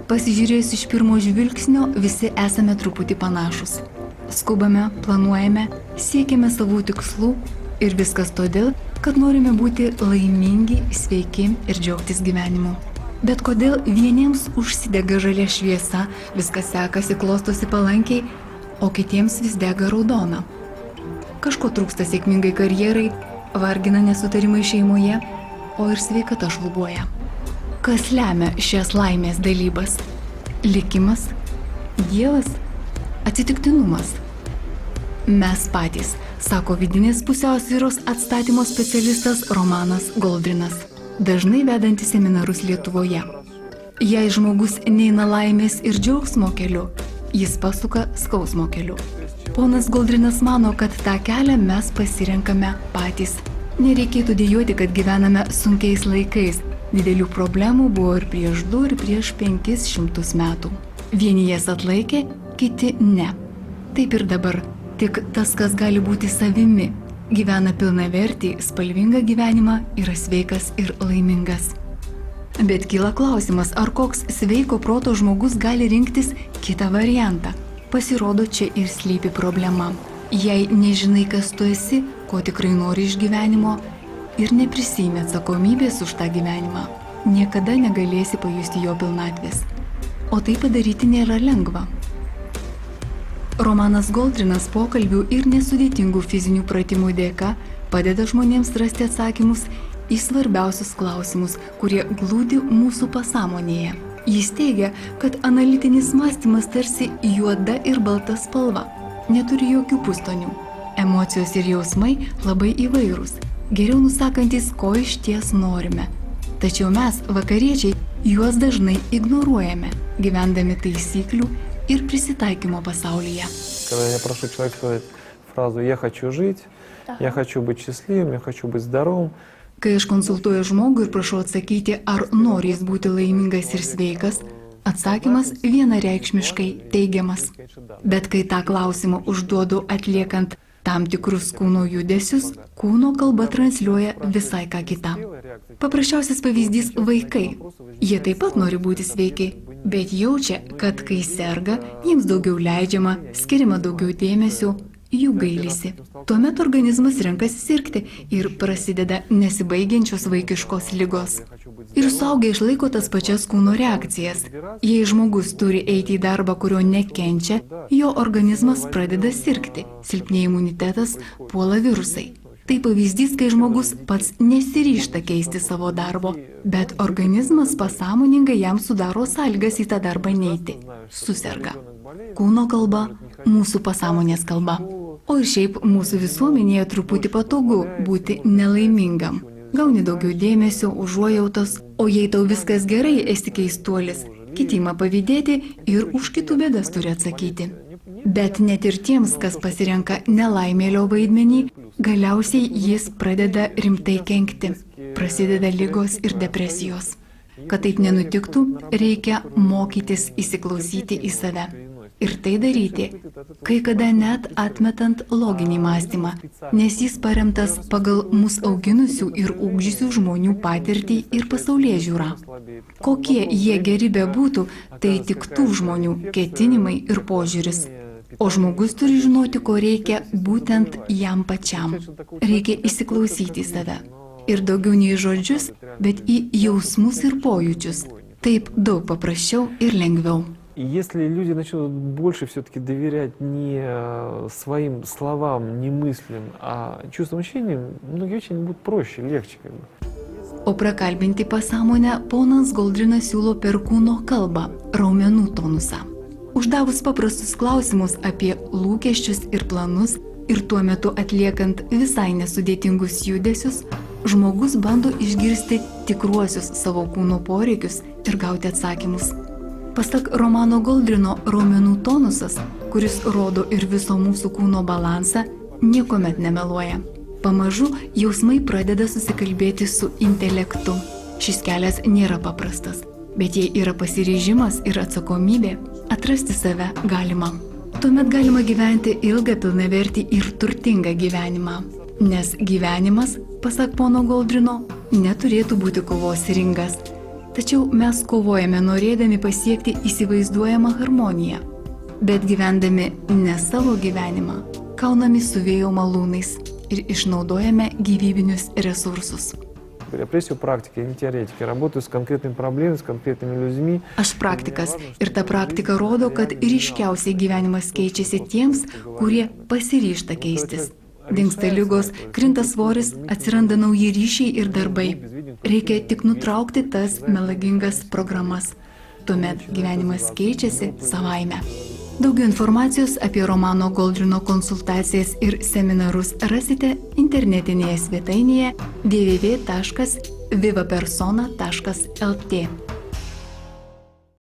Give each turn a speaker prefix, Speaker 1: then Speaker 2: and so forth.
Speaker 1: Pasižiūrėjus iš pirmo žvilgsnio, visi esame truputį panašus. Skubame, planuojame, siekiame savų tikslų ir viskas todėl, kad norime būti laimingi, sveiki ir džiaugtis gyvenimu. Bet kodėl vieniems užsidega žalia šviesa, viskas sekasi, klostosi palankiai, o kitiems vis dega raudona? Kažko trūksta sėkmingai karjerai, vargina nesutarimai šeimoje, o ir sveikata šlubuoja. Kas lemia šias laimės dalybas? Likimas? Dievas? Atsitiktinumas? Mes patys, sako vidinės pusiausvyros atstatymo specialistas Romanas Goldrinas, dažnai vedantis seminarus Lietuvoje. Jei žmogus neina laimės ir džiaugsmo keliu, jis pasuka skausmo keliu. Ponas Goldrinas mano, kad tą kelią mes pasirenkame patys. Nereikėtų dėjoti, kad gyvename sunkiais laikais. Didelių problemų buvo ir prieš 2, ir prieš 500 metų. Vieni jas atlaikė, kiti ne. Taip ir dabar. Tik tas, kas gali būti savimi, gyvena pilnavertį, spalvingą gyvenimą, yra sveikas ir laimingas. Bet kyla klausimas, ar koks sveiko proto žmogus gali rinktis kitą variantą? Pasirodo, čia ir slypi problema. Jei nežinai, kas tu esi, ko tikrai nori iš gyvenimo ir neprisiimi atsakomybės už tą gyvenimą, niekada negalėsi pajusti jo pilnatvės. O tai padaryti nėra lengva. Romanas Goldrinas pokalbių ir nesudėtingų fizinių pratimų dėka padeda žmonėms rasti atsakymus į svarbiausius klausimus, kurie glūdi mūsų pasąmonėje. Jis teigia, kad analitinis mąstymas tarsi juoda ir balta spalva, neturi jokių pustonių. Emocijos ir jausmai labai įvairūs, geriau nusakantis, ko išties norime. Tačiau mes, vakariečiai, juos dažnai ignoruojame, gyvendami taisyklių ir prisitaikymo pasaulyje.
Speaker 2: Когда я прошу человека сказать фразу «я хочу жить», «я хочу быть счастливым», «я хочу быть здоровым».
Speaker 1: Kai aš konsultuoju žmogų ir prašau atsakyti, ar nori jis būti laimingas ir sveikas, atsakymas vienareikšmiškai teigiamas. Bet kai tą klausimą užduodu atliekant tam tikrus kūno judesius, kūno kalba transliuoja visai ką kitą. Paprasčiausias pavyzdys – vaikai. Jie taip pat nori būti sveiki, bet jaučia, kad kai serga, jiems daugiau leidžiama, skiriama daugiau dėmesio, jų gailisi. Tuomet organizmas renkasi sirgti ir prasideda nesibaigiančios vaikiškos ligos. Ir suaugę išlaiko tas pačias kūno reakcijas. Jei žmogus turi eiti į darbą, kurio nekenčia, jo organizmas pradeda sirgti, silpnėja imunitetas, puola virusai. Tai pavyzdys, kai žmogus pats nesiryžta keisti savo darbo, bet organizmas pasąmoningai jam sudaro sąlygas į tą darbą neiti. Suserga. Kūno kalba – mūsų pasąmonės kalba. O ir šiaip mūsų visuomenėje truputį patogu būti nelaimingam. Gauni daugiau dėmesio, užuojautos, o jei tau viskas gerai, esi keistuolis, kiti ima pavydėti ir už kitų bėdas turi atsakyti. Bet net ir tiems, kas pasirenka nelaimėlio vaidmenį, galiausiai jis pradeda rimtai kenkti. Prasideda ligos ir depresijos. Kad taip nenutiktų, reikia mokytis įsiklausyti į save. Ir tai daryti, kai kada net atmetant loginį mąstymą, nes jis paremtas pagal mus auginusių ir ugdžiusių žmonių patirtį ir pasaulėžiūrą. Kokie jie geri bebūtų, tai tik tų žmonių ketinimai ir požiūris. O žmogus turi žinoti, ko reikia būtent jam pačiam. Reikia įsiklausyti į save. Ir daugiau nei žodžius, bet į jausmus ir pojūčius. Taip daug paprasčiau ir lengviau.
Speaker 2: И если люди начнут больше все-таки доверять не своим словам, не мыслям, а чувствам ощущениям, многие вещи будут проще, легче.
Speaker 1: O prakalbinti pasąmonę ponas Goldrinas siūlo per kūno kalbą, raumenų tonusą. Uždavus paprastus klausimus apie lūkesčius ir planus ir tuo metu atliekant visai nesudėtingus judesius, žmogus bando išgirsti tikruosius savo kūno poreikius ir gauti atsakymus. Pasak Romano Goldrino, raumenų tonusas, kuris rodo ir viso mūsų kūno balansą, niekuomet nemeluoja. Pamažu jausmai pradeda susikalbėti su intelektu. Šis kelias nėra paprastas, bet jei yra pasiryžimas ir atsakomybė, atrasti save galima. Tuomet galima gyventi ilgą, pilnavertį ir turtingą gyvenimą. Nes gyvenimas, pasak pono Goldrino, neturėtų būti kovos ringas. Tačiau mes kovojame norėdami pasiekti įsivaizduojamą harmoniją. Bet gyvendami ne savo gyvenimą, kaunami su vėjo malūnais ir išnaudojame gyvybinius resursus.
Speaker 2: Репрессию практики, не теоретики. Работаю с конкретными проблемами, с конкретными людьми.
Speaker 1: Aš praktikas ir ta praktika rodo, kad ryškiausiai gyvenimas keičiasi tiems, kurie pasiryžta keistis. Dingsta ligos, krinta svoris, atsiranda nauji ryšiai ir darbai. Reikia tik nutraukti tas melagingas programas. Tuomet gyvenimas keičiasi savaime. Daugiau informacijos apie Romano Goldrino konsultacijas ir seminarus rasite internetinėje svetainėje www.vivapersona.lt.